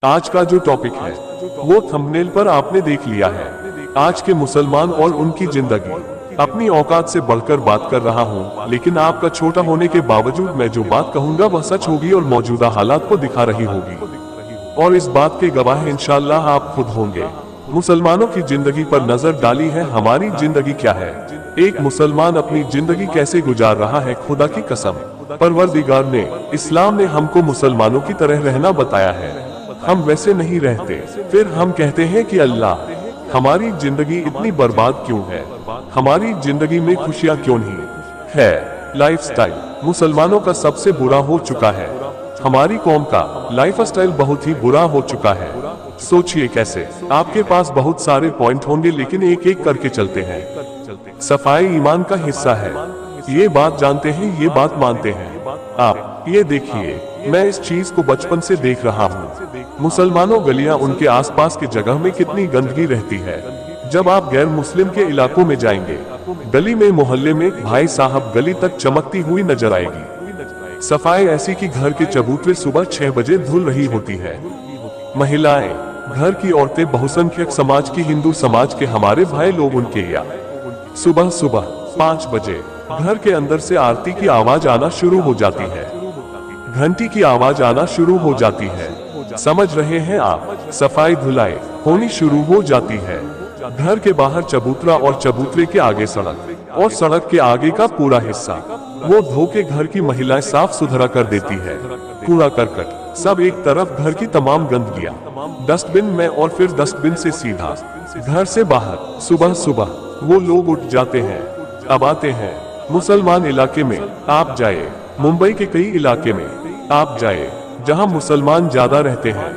आज का जो टॉपिक है वो थंबनेल पर आपने देख लिया है। आज के मुसलमान और उनकी जिंदगी। अपनी औकात से बढ़कर बात कर रहा हूँ, लेकिन आपका छोटा होने के बावजूद मैं जो बात कहूँगा वह सच होगी और मौजूदा हालात को दिखा रही होगी। और इस बात के गवाह इंशाअल्लाह आप खुद होंगे। मुसलमानों की जिंदगी पर नजर डाली है, हमारी जिंदगी क्या है। एक मुसलमान अपनी जिंदगी कैसे गुजार रहा है, खुदा की कसम परवरदिगार ने, इस्लाम ने हमको मुसलमानों की तरह रहना बताया है। हम वैसे नहीं रहते, फिर हम कहते हैं कि अल्लाह हमारी जिंदगी इतनी बर्बाद क्यों है, हमारी जिंदगी में खुशियां क्यों नहीं है। लाइफस्टाइल मुसलमानों का सबसे बुरा हो चुका है। हमारी कौम का लाइफस्टाइल बहुत ही बुरा हो चुका है। सोचिए कैसे। आपके पास बहुत सारे पॉइंट होंगे, लेकिन एक एक करके चलते हैं। सफाई ईमान का हिस्सा है, ये बात जानते हैं, ये बात मानते हैं। आप ये देखिए, मैं इस चीज को बचपन से देख रहा हूँ। मुसलमानों गलियां, उनके आसपास की जगह में कितनी गंदगी रहती है। जब आप गैर मुस्लिम के इलाकों में जाएंगे, गली में मोहल्ले में भाई साहब गली तक चमकती हुई नजर आएगी। सफाई ऐसी कि घर के चबूतरे सुबह 6 बजे धुल रही होती है। महिलाएं, घर की औरतें, बहुसंख्यक समाज की, हिंदू समाज के हमारे भाई लोग, उनके या सुबह सुबह 5 बजे घर के अंदर से आरती की आवाज आना शुरू हो जाती है, घंटी की आवाज आना शुरू हो जाती है। समझ रहे हैं आप। सफाई धुलाई होनी शुरू हो जाती है। घर के बाहर चबूतरा और चबूतरे के आगे सड़क और सड़क के आगे का पूरा हिस्सा वो धो के घर की महिलाएं साफ सुथरा कर देती है। कूड़ा करकट सब एक तरफ, घर की तमाम गंदगियां डस्टबिन में और फिर डस्टबिन से सीधा घर से बाहर। सुबह सुबह वो लोग उठ जाते हैं। अब आते हैं मुसलमान इलाके में आप जाए, मुंबई के कई इलाके में आप जाए जहां मुसलमान ज्यादा रहते हैं।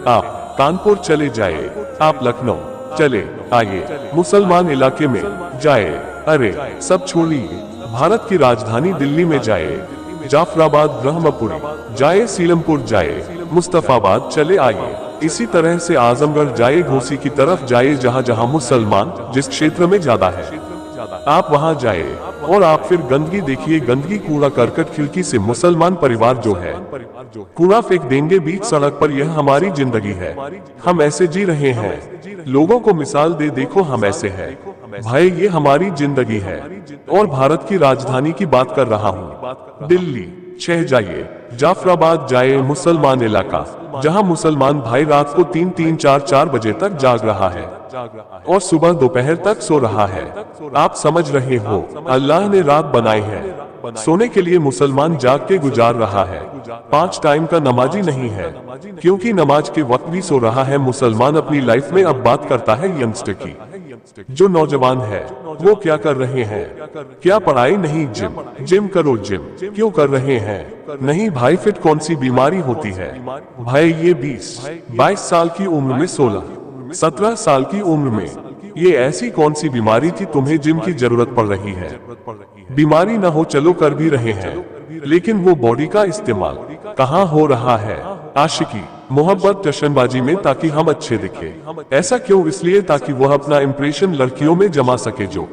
आप कानपुर चले जाए, आप लखनऊ चले आइए, मुसलमान इलाके में जाए। अरे सब छोड़िए, भारत की राजधानी दिल्ली में जाए, जाफराबाद, ब्रह्मपुरी जाए, सीलमपुर जाए, मुस्तफाबाद चले आइए। इसी तरह से आजमगढ़ जाए, घोसी की तरफ जाए, जहां जहां मुसलमान जिस क्षेत्र में ज्यादा है आप वहां जाए और आप फिर गंदगी देखिए। गंदगी, कूड़ा करकट, खिड़की से मुसलमान परिवार जो है कूड़ा फेंक देंगे बीच सड़क पर। यह हमारी जिंदगी है, हम ऐसे जी रहे हैं। लोगों को मिसाल दे देखो, हम ऐसे हैं भाई, ये हमारी जिंदगी है। और भारत की राजधानी की बात कर रहा हूँ, दिल्ली शहर जाइए, जाफराबाद जाए, मुसलमान इलाका जहां मुसलमान भाई रात को 3-3, 4-4 बजे तक जाग रहा है और सुबह दोपहर तक सो रहा है। आप समझ रहे हो, अल्लाह ने रात बनाई है, सोने के लिए मुसलमान जाग के गुजार रहा है। 5 टाइम का नमाजी नहीं है, क्योंकि नमाज के वक्त भी सो रहा है। मुसलमान अपनी लाइफ में अब बात करता है यंगस्टर की। जो नौजवान है वो क्या कर रहे हैं? क्या पढ़ाई नहीं, जिम करो। जिम क्यों कर रहे हैं? नहीं भाई, फिट कौन सी बीमारी होती है भाई? ये 20-22 साल की उम्र में, 16-17 साल की उम्र में ये ऐसी कौन सी बीमारी थी तुम्हें जिम की जरूरत पड़ रही है? बीमारी ना हो, चलो कर भी रहे हैं, लेकिन वो बॉडी का इस्तेमाल कहाँ हो रहा है? आशिकी, मोहब्बत, जश्नबाजी में, ताकि हम अच्छे दिखे। ऐसा क्यों? इसलिए ताकि वह अपना इंप्रेशन लड़कियों में जमा सके। जो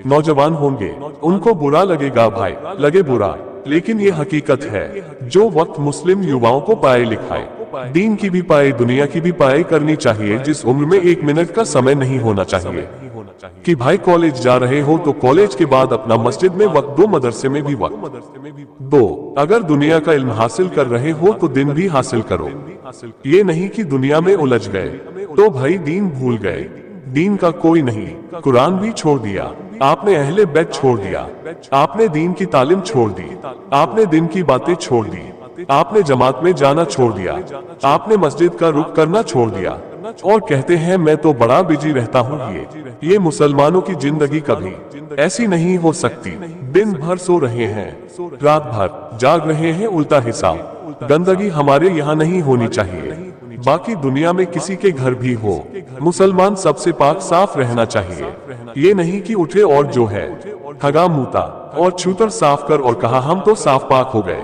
नौजवान होंगे उनको बुरा लगेगा भाई, लगे बुरा, लेकिन ये हकीकत है। जो वक्त मुस्लिम युवाओं को पढ़ाई लिखाई, दीन की भी पढ़ाई, दुनिया की भी पढ़ाई करनी चाहिए, जिस उम्र में 1 मिनट का समय नहीं होना चाहिए कि भाई कॉलेज जा रहे हो तो कॉलेज के बाद अपना मस्जिद में वक्त दो, मदरसे में भी वक्त दो। अगर दुनिया का इल्म हासिल कर रहे हो तो दिन भी हासिल करो। ये नहीं कि दुनिया में उलझ गए तो भाई दीन भूल गए। दीन का कोई नहीं, कुरान भी छोड़ दिया आपने, अहले बैत छोड़ दिया आपने, दीन की तालीम छोड़ दी आपने, दिन की बातें छोड़ दी आपने, जमात में जाना छोड़ दिया आपने, मस्जिद का रुख करना छोड़ दिया और कहते हैं मैं तो बड़ा बिजी रहता हूँ। ये मुसलमानों की जिंदगी कभी ऐसी नहीं हो सकती। दिन भर सो रहे हैं, रात भर जाग रहे हैं, उल्टा हिसाब। गंदगी हमारे यहाँ नहीं होनी चाहिए, बाकी दुनिया में किसी के घर भी हो, मुसलमान सबसे पाक साफ रहना चाहिए। ये नहीं कि उठे और जो है ठगा मूता और छूतर साफ कर और कहा हम तो साफ पाक हो गए।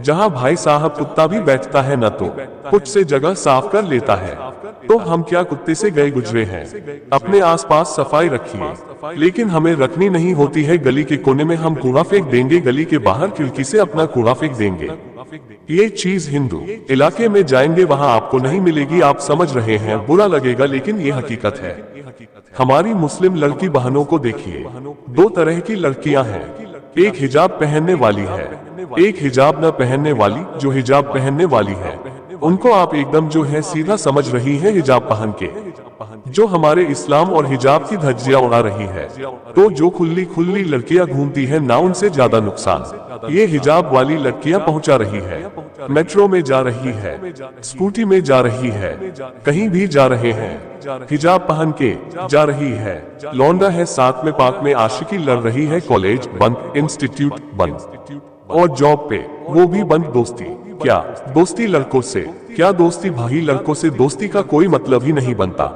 जहां भाई साहब कुत्ता भी बैठता है न तो कुछ से जगह साफ कर लेता है, तो हम क्या कुत्ते से गए गुजरे हैं? अपने आसपास सफाई रखिए, लेकिन हमें रखनी नहीं होती है। गली के कोने में हम कूड़ा फेंक देंगे, गली के बाहर खिड़की से अपना कूड़ा फेंक देंगे। ये चीज हिंदू इलाके में जाएंगे वहां आपको नहीं मिलेगी। आप समझ रहे हैं, बुरा लगेगा लेकिन ये हकीकत है। हमारी मुस्लिम लड़की बहनों को देखिए, दो तरह की लड़कियां हैं। एक हिजाब पहनने वाली है, एक हिजाब न पहनने वाली। जो हिजाब पहनने वाली है उनको आप एकदम जो है सीधा समझ रही है हिजाब पहन के, जो हमारे इस्लाम और हिजाब की धज्जियां उड़ा रही है। तो जो खुली खुली लड़कियां घूमती है ना, उनसे ज्यादा नुकसान ये हिजाब वाली लड़कियां पहुंचा रही है। मेट्रो में जा रही है, स्कूटी में जा रही है, कहीं भी जा रहे हैं हिजाब पहन के जा रही है। लौंडा है साथ में पाक में आशिकी लड़ रही है। कॉलेज बंद, इंस्टीट्यूट बंद और जॉब पे वो भी बंद। दोस्ती क्या दोस्ती लड़कों से, क्या दोस्ती भाई लड़कों से दोस्ती का कोई मतलब ही नहीं बनता।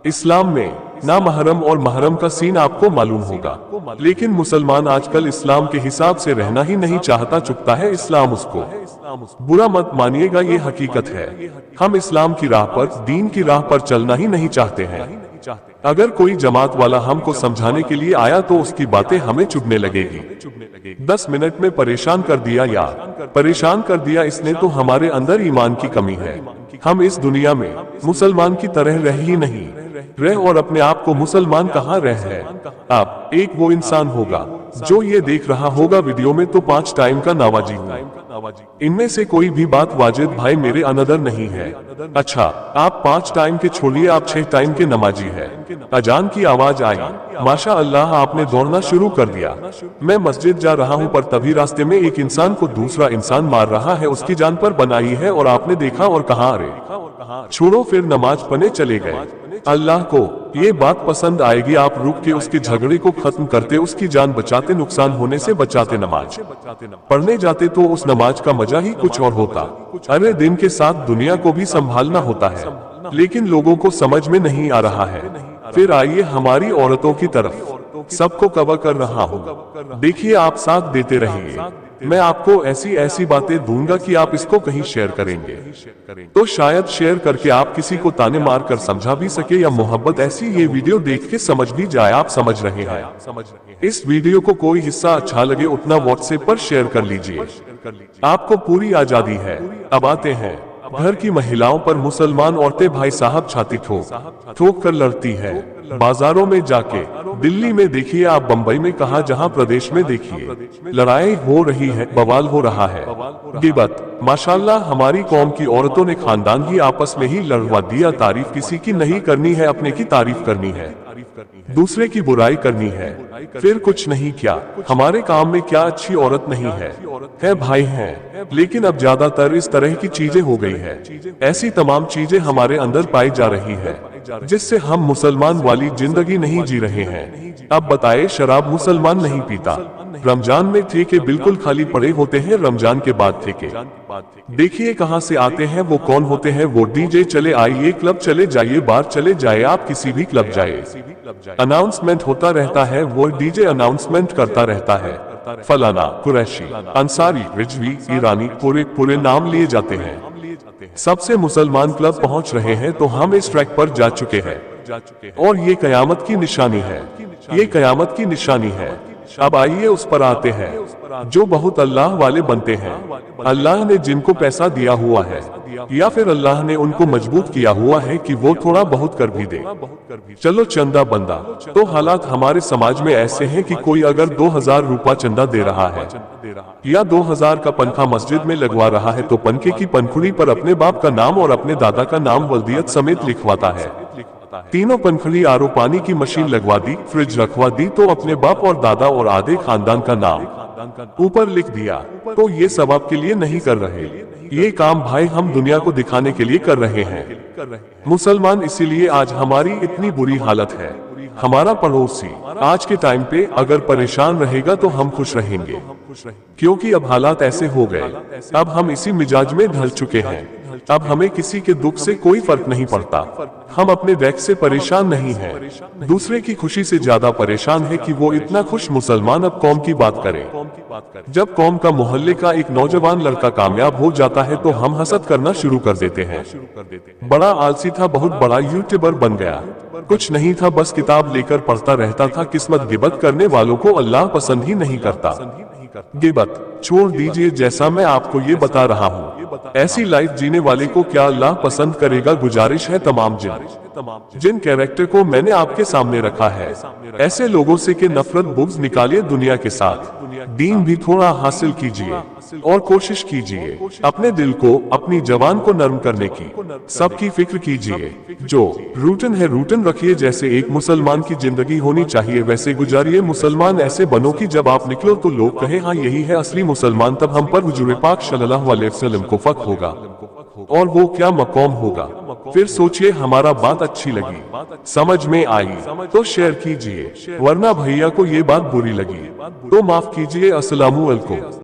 इस्लाम में ना महरम और महरम का सीन आपको मालूम होगा, लेकिन मुसलमान आजकल इस्लाम के हिसाब से रहना ही नहीं चाहता। चुकता है इस्लाम उसको। बुरा मत मानिएगा, ये हकीकत है। हम इस्लाम की राह पर, दीन की राह पर चलना ही नहीं चाहते हैं। अगर कोई जमात वाला हमको समझाने के लिए आया तो उसकी बातें हमें चुभने लगेगी। 10 मिनट में परेशान कर दिया यार, परेशान कर दिया इसने। तो हमारे अंदर ईमान की कमी है। हम इस दुनिया में मुसलमान की तरह रह ही नहीं रहे और अपने आप को मुसलमान कहाँ रह है। आप एक वो इंसान होगा जो ये देख रहा होगा वीडियो में तो 5 टाइम का नमाजी हूँ। इनमें से कोई भी बात वाजिद भाई मेरे अनदर नहीं है। अच्छा, आप 5 टाइम के छोड़िए, आप 6 टाइम के नमाजी है। अजान की आवाज आई, माशा अल्लाह आपने दौड़ना शुरू कर दिया। मैं मस्जिद जा रहा हूँ पर तभी रास्ते में एक इंसान को दूसरा इंसान मार रहा है, उसकी जान पर बनाई है और आपने देखा और कहा अरे छोड़ो, फिर नमाज पढ़ने चले गए। अल्लाह को ये बात पसंद आएगी, आप रुक के उसके झगड़े को खत्म करते, उसकी जान बचाते, नुकसान होने से बचाते, नमाज पढ़ने जाते तो उस नमाज का मजा ही कुछ और होता। अरे दिन के साथ दुनिया को भी संभालना होता है, लेकिन लोगों को समझ में नहीं आ रहा है। फिर आइए हमारी औरतों की तरफ, सबको कवर कर रहा हूँ। देखिए, आप साथ देते रहिए। मैं आपको ऐसी ऐसी बातें दूंगा कि आप इसको कहीं शेयर करेंगे तो शायद शेयर करके आप किसी को ताने मार कर समझा भी सके, या मोहब्बत ऐसी ये वीडियो देख के समझ भी जाए। आप समझ रहे हैं। इस वीडियो को कोई हिस्सा अच्छा लगे उतना व्हाट्सएप पर शेयर कर लीजिए। आपको पूरी आजादी है। अब आते हैं घर की महिलाओं पर। मुसलमान औरतें भाई साहब छाती ठोक कर लड़ती है। बाजारों में जाके, दिल्ली में देखिए, आप बंबई में कहा जहां प्रदेश में देखिए, लड़ाई हो रही है, बवाल हो रहा है। गिबत माशाल्लाह हमारी कौम की औरतों ने खानदान ही आपस में ही लड़वा दिया। तारीफ किसी की नहीं करनी है, अपने की तारीफ करनी है, दूसरे की बुराई करनी है, फिर कुछ नहीं। क्या हमारे काम में क्या अच्छी औरत नहीं है भाई है, लेकिन अब ज्यादातर इस तरह की चीजें हो गई है। ऐसी तमाम चीजें हमारे अंदर पाई जा रही है जिससे हम मुसलमान वाली जिंदगी नहीं जी रहे हैं। अब बताए, शराब मुसलमान नहीं पीता, रमजान में ठेके बिल्कुल खाली पड़े होते हैं, रमजान के बाद ठेके देखिए कहां से आते हैं, वो कौन होते हैं। वो डीजे चले आइए, क्लब चले जाइए, बार चले जाए, आप किसी भी क्लब जाए, अनाउंसमेंट होता रहता है, वो डीजे अनाउंसमेंट करता रहता है, फलाना, कुरैशी, अंसारी, रिजवी, ईरानी, पूरे नाम लिए जाते हैं। सबसे मुसलमान क्लब पहुंच रहे हैं तो हम इस ट्रैक पर जा चुके हैं और ये कयामत की निशानी है, ये कयामत की निशानी है। अब आइए उस पर आते हैं जो बहुत अल्लाह वाले बनते हैं। अल्लाह ने जिनको पैसा दिया हुआ है या फिर अल्लाह ने उनको मजबूत किया हुआ है कि वो थोड़ा बहुत कर भी दे, चलो चंदा बंदा। तो हालात हमारे समाज में ऐसे हैं कि कोई अगर 2000 रुपया चंदा दे रहा है या 2000 का पंखा मस्जिद में लगवा रहा है तो पंखे की पंखुड़ी पर अपने बाप का नाम और अपने दादा का नाम वल्दियत समेत लिखवाता है। तीनों पंखुड़ी आरो पानी की मशीन लगवा दी, फ्रिज रखवा दी तो अपने बाप और दादा और आधे खानदान का नाम ऊपर लिख दिया। तो ये सब आपके लिए नहीं कर रहे, ये काम भाई हम दुनिया को दिखाने के लिए कर रहे हैं। मुसलमान इसीलिए आज हमारी इतनी बुरी हालत है। हमारा पड़ोसी आज के टाइम पे अगर परेशान रहेगा तो हम खुश रहेंगे। क्योंकि अब हालात ऐसे हो गए, अब हम इसी मिजाज में ढल चुके हैं। अब हमें किसी के दुख से कोई फर्क नहीं पड़ता। हम अपने वैक से परेशान नहीं हैं। दूसरे की खुशी से ज्यादा परेशान है कि वो इतना खुश मुसलमान अब कौम की बात करे। जब कौम का मोहल्ले का एक नौजवान लड़का कामयाब हो जाता है तो हम हसद करना शुरू कर देते हैं। बड़ा आलसी था, बहुत बड़ा यूट्यूबर बन गया। कुछ नहीं था, बस किताब लेकर पढ़ता रहता था। किस्मत गिबत करने वालों को अल्लाह पसंद ही नहीं करता। गिबत छोड़ दीजिए, जैसा मैं आपको ये बता रहा हूँ, ऐसी लाइफ जीने वाले को क्या अल्लाह पसंद करेगा। गुजारिश है तमाम जिन कैरेक्टर को मैंने आपके सामने रखा है, ऐसे लोगों से के नफरत बुग़्ज़ निकालिए दुनिया के साथ। दीन भी थोड़ा हासिल कीजिए और कोशिश कीजिए अपने दिल को, अपनी जवान को नर्म करने की। सबकी फिक्र कीजिए, जो रूटन है रूटन रखिए। जैसे एक मुसलमान की जिंदगी होनी चाहिए वैसे गुजारिए। मुसलमान ऐसे बनो कि जब आप निकलो तो लोग कहें हाँ यही है असली मुसलमान। तब हम पर हुजूर पाक सल्लल्लाहु अलैहि वसल्लम को फख्र होगा, और वो क्या मकाम होगा। फिर सोचिए, हमारा बात अच्छी लगी, समझ में आई तो शेयर कीजिए, वरना भैया को ये बात बुरी लगी तो माफ कीजिए। अस्सलामु अलैकुम।